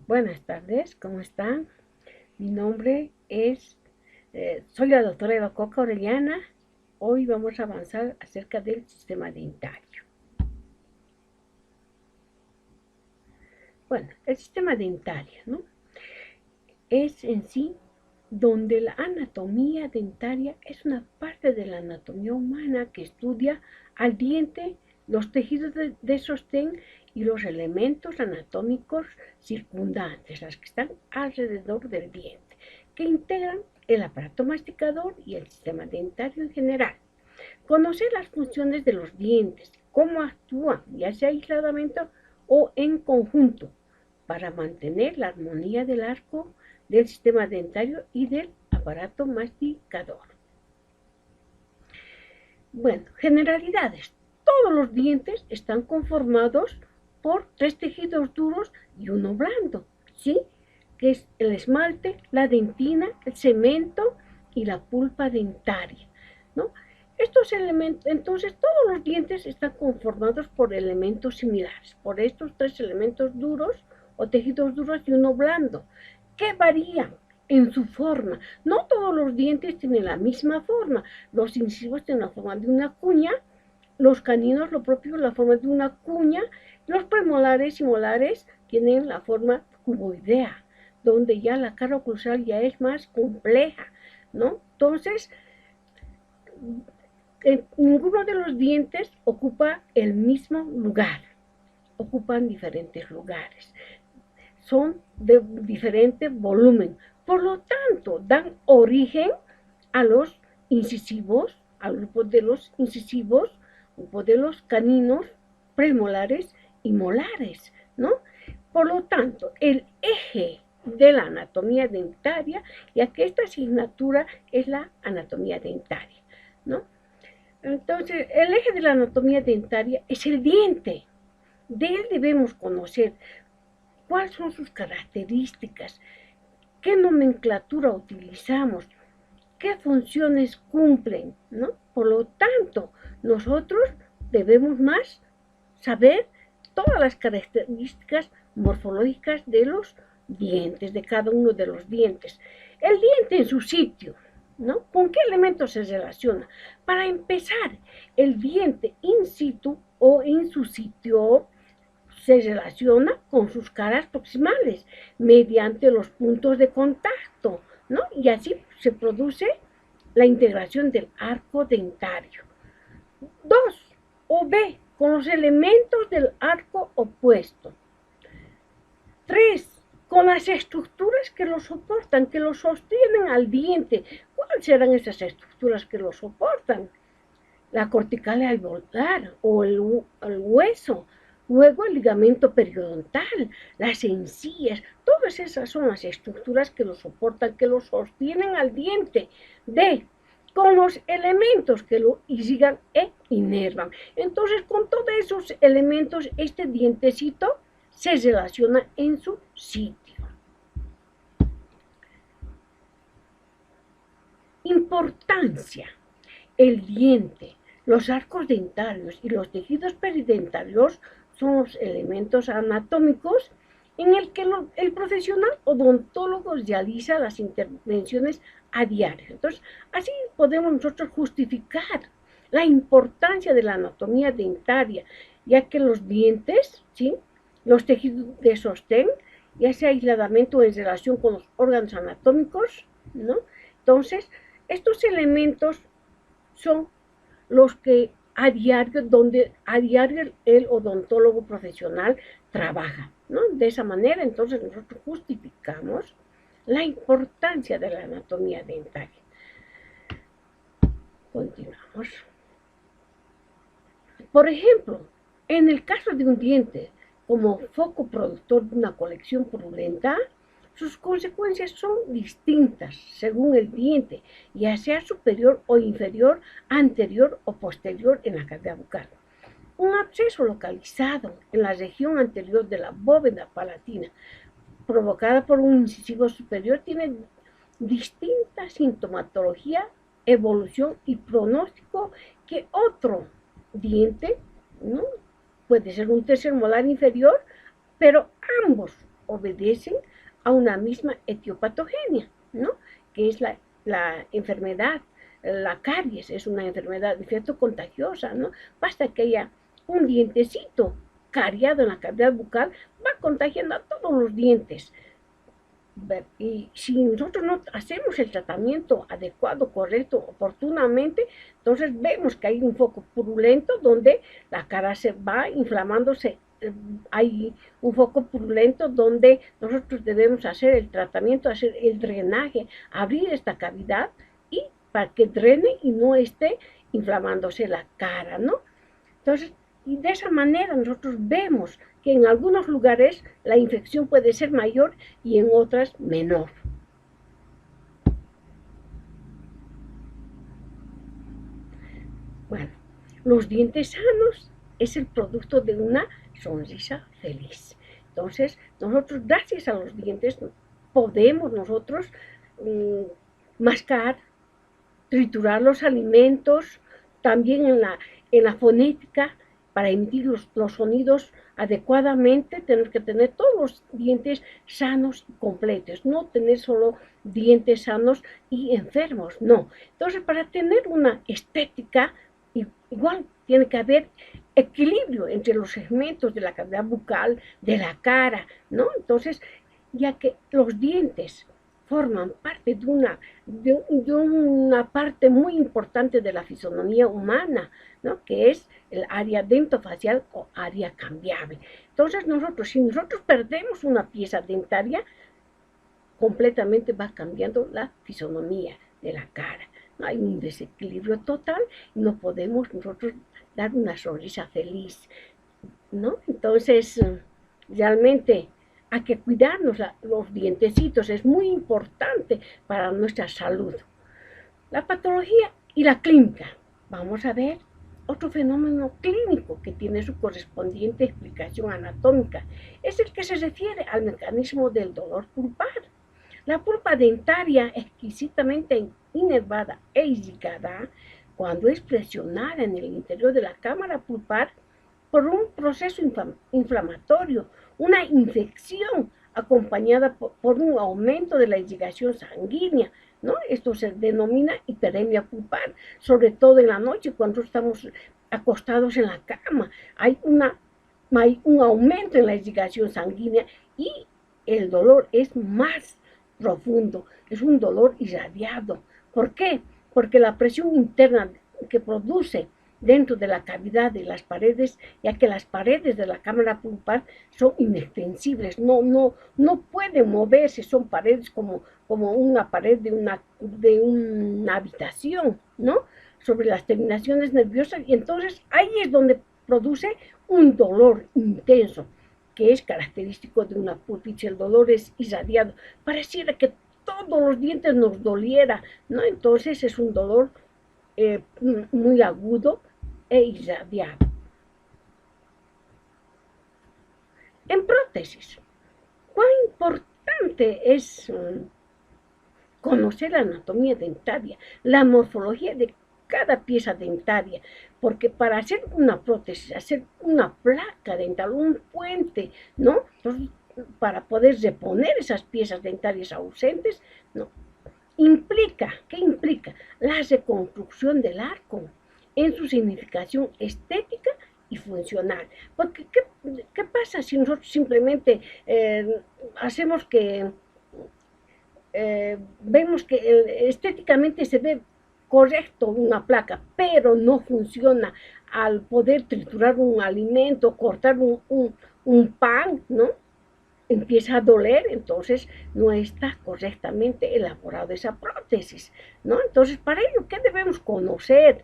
Buenas tardes, ¿cómo están? Mi nombre es, soy la doctora Eva Coca Orellana. Hoy vamos a avanzar acerca del sistema dentario. Bueno, el sistema dentario, ¿no? Es en sí donde la anatomía dentaria es una parte de la anatomía humana que estudia al diente, los tejidos de sostén y los elementos anatómicos circundantes, las que están alrededor del diente, que integran el aparato masticador y el sistema dentario en general. Conocer las funciones de los dientes, cómo actúan, ya sea aisladamente o en conjunto, para mantener la armonía del arco del sistema dentario y del aparato masticador. Bueno, generalidades. Todos los dientes están conformados por tres tejidos duros y uno blando, ¿sí? Que es el esmalte, la dentina, el cemento y la pulpa dentaria, ¿no? Estos elementos, entonces todos los dientes están conformados por elementos similares, por estos tres elementos duros o tejidos duros y uno blando, que varían en su forma. No todos los dientes tienen la misma forma. Los incisivos tienen la forma de una cuña, los caninos lo propio, la forma de una cuña, los premolares y molares tienen la forma cuboidea, donde ya la cara oclusal ya es más compleja, ¿no? Entonces, ninguno de los dientes ocupa el mismo lugar, ocupan diferentes lugares, son de diferente volumen, por lo tanto dan origen a los incisivos, al grupo de los incisivos, grupo de los caninos, premolares y molares, ¿no? Por lo tanto, el eje de la anatomía dentaria, ya que esta asignatura es la anatomía dentaria, ¿no? Entonces, el eje de la anatomía dentaria es el diente. De él debemos conocer cuáles son sus características, qué nomenclatura utilizamos, qué funciones cumplen, ¿no? Por lo tanto, nosotros debemos más saber todas las características morfológicas de los dientes, de cada uno de los dientes. El diente en su sitio, ¿no? ¿Con qué elementos se relaciona? Para empezar, el diente in situ o en su sitio se relaciona con sus caras proximales mediante los puntos de contacto, ¿no? Y así se produce la integración del arco dentario. 2. O B, con los elementos del arco opuesto. 3. Con las estructuras que lo soportan, que lo sostienen al diente. ¿Cuáles serán esas estructuras que lo soportan? La cortical alveolar o el hueso, luego el ligamento periodontal, las encías, todas esas son las estructuras que lo soportan, que lo sostienen al diente. D, con los elementos que lo irrigan e inervan. Entonces, con todos esos elementos, este dientecito se relaciona en su sitio. Importancia. El diente, los arcos dentarios y los tejidos peridentarios son los elementos anatómicos en el que el profesional odontólogo realiza las intervenciones a diario. Entonces, así podemos nosotros justificar la importancia de la anatomía dentaria, ya que los dientes, ¿sí? Los tejidos de sostén, ya sea aisladamente o en relación con los órganos anatómicos, ¿no? Entonces, estos elementos son los que donde a diario el odontólogo profesional trabaja, ¿no? De esa manera, entonces nosotros justificamos la importancia de la anatomía dentaria. Continuamos. Por ejemplo, en el caso de un diente como foco productor de una colección purulenta, sus consecuencias son distintas según el diente, ya sea superior o inferior, anterior o posterior en la cavidad bucal. Un absceso localizado en la región anterior de la bóveda palatina, provocada por un incisivo superior, tiene distinta sintomatología, evolución y pronóstico que otro diente, ¿no? Puede ser un tercer molar inferior, pero ambos obedecen a una misma etiopatogenia, ¿no? Que es la enfermedad, la caries es una enfermedad de efecto contagiosa, ¿no? Basta que haya un dientecito cariado en la cavidad bucal, va contagiando a todos los dientes. Y si nosotros no hacemos el tratamiento adecuado, correcto, oportunamente, entonces vemos que hay un foco purulento donde la cara se va inflamándose. Hay un foco purulento donde nosotros debemos hacer el tratamiento, hacer el drenaje, abrir esta cavidad y para que drene y no esté inflamándose la cara, ¿no? Entonces, y de esa manera nosotros vemos que en algunos lugares la infección puede ser mayor y en otras menor. Bueno, los dientes sanos es el producto de una sonrisa feliz. Entonces, nosotros, gracias a los dientes, podemos nosotros mascar, triturar los alimentos, también en la fonética, para emitir los sonidos adecuadamente, tenemos que tener todos los dientes sanos y completos, no tener solo dientes sanos y enfermos, no. Entonces, para tener una estética, igual tiene que haber equilibrio entre los segmentos de la cavidad bucal, de la cara, ¿no? Entonces, ya que los dientes forman parte de una parte muy importante de la fisonomía humana, ¿no? Que es el área dentofacial o área cambiable. Entonces si nosotros perdemos una pieza dentaria, completamente va cambiando la fisonomía de la cara. ¿No? Hay un desequilibrio total y no podemos nosotros dar una sonrisa feliz, ¿no? Entonces, realmente hay que cuidarnos los dientecitos, es muy importante para nuestra salud. La patología y la clínica. Vamos a ver otro fenómeno clínico que tiene su correspondiente explicación anatómica. Es el que se refiere al mecanismo del dolor pulpar. La pulpa dentaria, exquisitamente inervada e irrigada, cuando es presionada en el interior de la cámara pulpar por un proceso inflamatorio, una infección acompañada por un aumento de la irrigación sanguínea, ¿no? Esto se denomina hiperemia pulpar, sobre todo en la noche cuando estamos acostados en la cama. Hay un aumento en la irrigación sanguínea y el dolor es más profundo, es un dolor irradiado. ¿Por qué? Porque la presión interna que produce dentro de la cavidad de las paredes, ya que las paredes de la cámara pulpar son inextensibles, no pueden moverse, son paredes como una pared de una habitación, ¿no? Sobre las terminaciones nerviosas, y entonces ahí es donde produce un dolor intenso, que es característico de una pulpitis. El dolor es irradiado, pareciera que todos los dientes nos doliera, ¿no? Entonces es un dolor muy agudo e irradiado. En prótesis, ¿cuán importante es conocer la anatomía dentaria, la morfología de cada pieza dentaria? Porque para hacer una prótesis, hacer una placa dental, un puente, ¿no? Entonces, para poder reponer esas piezas dentarias ausentes, ¿no? ¿Qué implica? La reconstrucción del arco en su significación estética y funcional. Porque, ¿qué pasa si nosotros simplemente hacemos que vemos que estéticamente se ve correcto una placa, pero no funciona al poder triturar un alimento, cortar un pan, ¿no? Empieza a doler, entonces no está correctamente elaborada esa prótesis, ¿no? Entonces, para ello, ¿qué debemos conocer?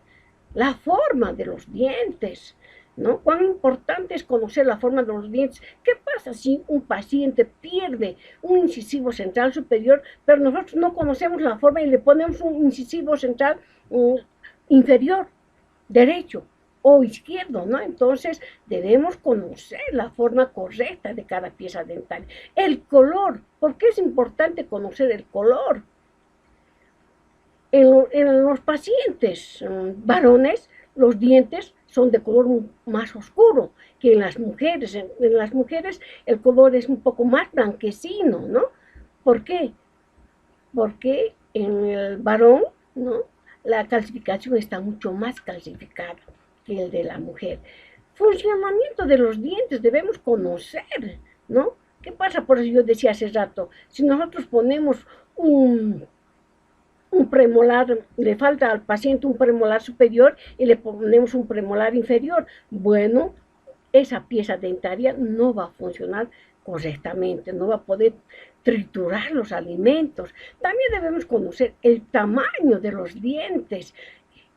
La forma de los dientes, ¿no? Cuán importante es conocer la forma de los dientes. ¿Qué pasa si un paciente pierde un incisivo central superior, pero nosotros no conocemos la forma y le ponemos un incisivo central inferior, derecho o izquierdo, ¿no? Entonces debemos conocer la forma correcta de cada pieza dental. El color, ¿por qué es importante conocer el color? En los pacientes varones, los dientes son de color más oscuro que en las mujeres. En las mujeres el color es un poco más blanquecino, ¿no? ¿Por qué? Porque en el varón, ¿no? La calcificación está mucho más calcificada que el de la mujer. Funcionamiento de los dientes debemos conocer, ¿no? ¿Qué pasa? Por eso yo decía hace rato, si nosotros ponemos un premolar, le falta al paciente un premolar superior y le ponemos un premolar inferior, bueno, esa pieza dentaria no va a funcionar correctamente, no va a poder triturar los alimentos. También debemos conocer el tamaño de los dientes.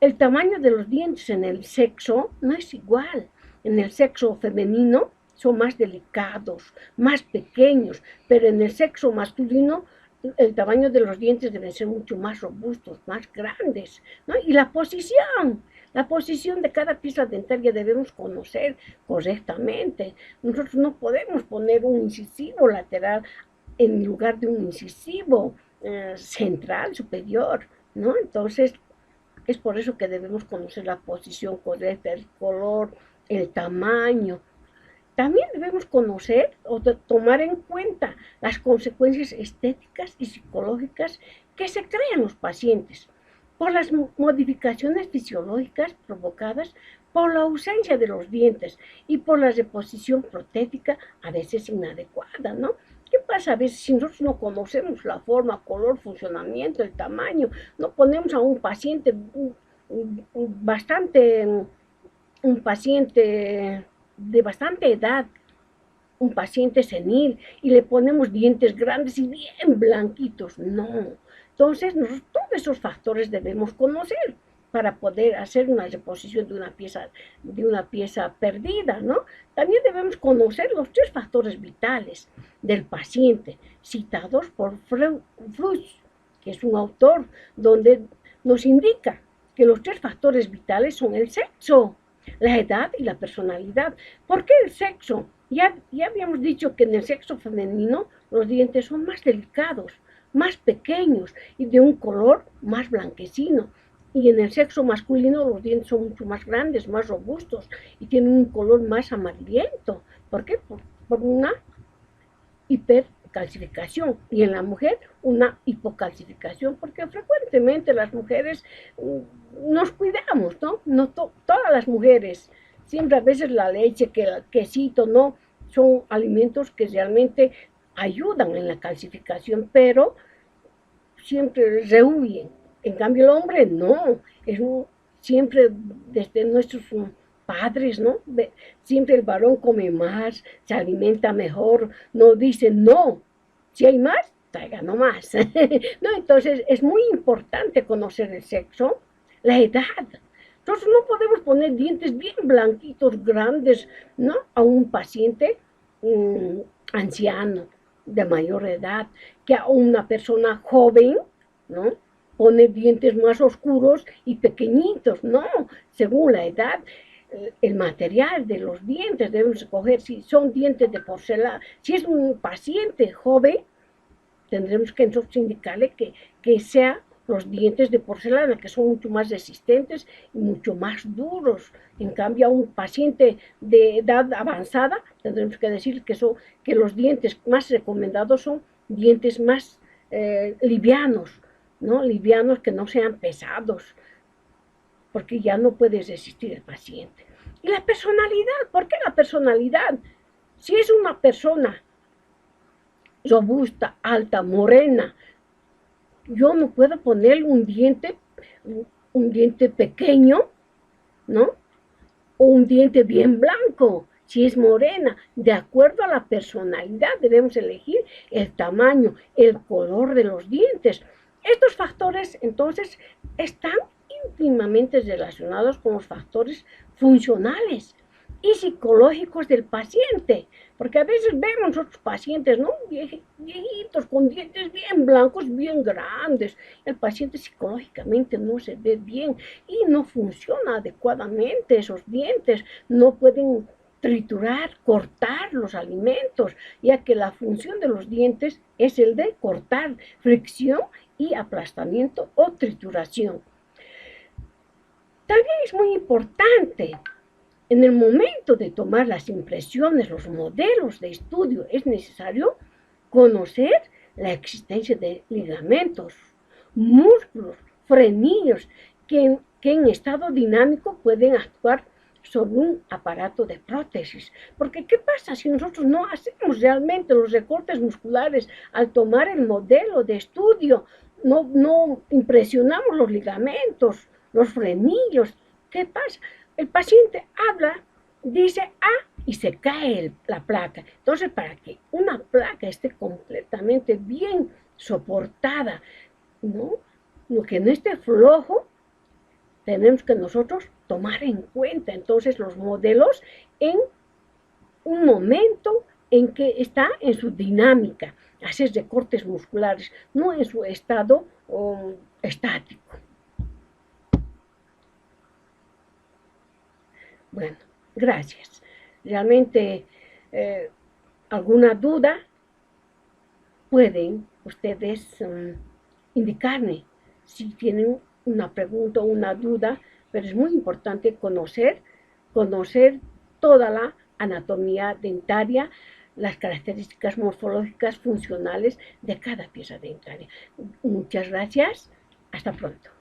El tamaño de los dientes en el sexo no es igual. En el sexo femenino son más delicados, más pequeños, pero en el sexo masculino el tamaño de los dientes deben ser mucho más robustos, más grandes, ¿no? Y la posición de cada pieza dentaria debemos conocer correctamente. Nosotros no podemos poner un incisivo lateral en lugar de un incisivo central, superior, ¿no? Entonces, es por eso que debemos conocer la posición correcta, el color, el tamaño. También debemos conocer o tomar en cuenta las consecuencias estéticas y psicológicas que se crean los pacientes por las modificaciones fisiológicas provocadas por la ausencia de los dientes y por la reposición protética a veces inadecuada, ¿no? ¿Qué pasa a veces si nosotros no conocemos la forma, color, funcionamiento, el tamaño? No ponemos a un paciente un paciente de bastante edad, un paciente senil, y le ponemos dientes grandes y bien blanquitos. No. Entonces, todos esos factores debemos conocer para poder hacer una reposición de una pieza perdida, ¿no? También debemos conocer los 3 factores vitales del paciente, citados por Freud, que es un autor, donde nos indica que los 3 factores vitales son el sexo, la edad y la personalidad. ¿Por qué el sexo? Ya habíamos dicho que en el sexo femenino los dientes son más delicados, más pequeños y de un color más blanquecino. Y en el sexo masculino los dientes son mucho más grandes, más robustos y tienen un color más amarillento. ¿Por qué? Por una hipercalcificación y en la mujer una hipocalcificación, porque frecuentemente las mujeres nos cuidamos, ¿no? No todas las mujeres, siempre a veces la leche, que el quesito, ¿no? Son alimentos que realmente ayudan en la calcificación, pero siempre rehuyen. En cambio el hombre no, siempre desde nuestros padres, ¿no? Siempre el varón come más, se alimenta mejor, no dice no, si hay más, traiga no más. No, entonces es muy importante conocer el sexo, la edad. Entonces no podemos poner dientes bien blanquitos, grandes, ¿no? A un paciente anciano, de mayor edad, que a una persona joven, ¿no? Pone dientes más oscuros y pequeñitos, no, según la edad. El material de los dientes debemos escoger si son dientes de porcelana. Si es un paciente joven, tendremos que entonces indicarle que sea los dientes de porcelana, que son mucho más resistentes y mucho más duros. En cambio, a un paciente de edad avanzada, tendremos que decir que los dientes más recomendados son dientes más livianos, ¿no? Livianos, que no sean pesados, porque ya no puede resistir el paciente. Y la personalidad, ¿por qué la personalidad? Si es una persona robusta, alta, morena, yo no puedo ponerle un diente pequeño, ¿no? O un diente bien blanco, si es morena. De acuerdo a la personalidad debemos elegir el tamaño, el color de los dientes. Estos factores entonces están íntimamente relacionados con los factores funcionales y psicológicos del paciente, porque a veces vemos otros pacientes, ¿no? Viejitos con dientes bien blancos, bien grandes. El paciente psicológicamente no se ve bien y no funciona adecuadamente esos dientes, no pueden triturar, cortar los alimentos, ya que la función de los dientes es el de cortar, fricción y aplastamiento o trituración. También es muy importante En el momento de tomar las impresiones, los modelos de estudio, es necesario conocer la existencia de ligamentos, músculos, frenillos, que en estado dinámico pueden actuar sobre un aparato de prótesis. Porque ¿qué pasa si nosotros no hacemos realmente los recortes musculares al tomar el modelo de estudio? No impresionamos los ligamentos, los frenillos. ¿Qué pasa? El paciente habla, dice y se cae la placa. Entonces, para que una placa esté completamente bien soportada, ¿no? Lo que no esté flojo, tenemos que nosotros tomar en cuenta entonces los modelos en un momento en que está en su dinámica, hacer recortes musculares, no en su estado estático. Bueno, gracias. Realmente, alguna duda, pueden ustedes indicarme si tienen una pregunta o una duda, pero es muy importante conocer toda la anatomía dentaria, las características morfológicas funcionales de cada pieza dentaria. Muchas gracias. Hasta pronto.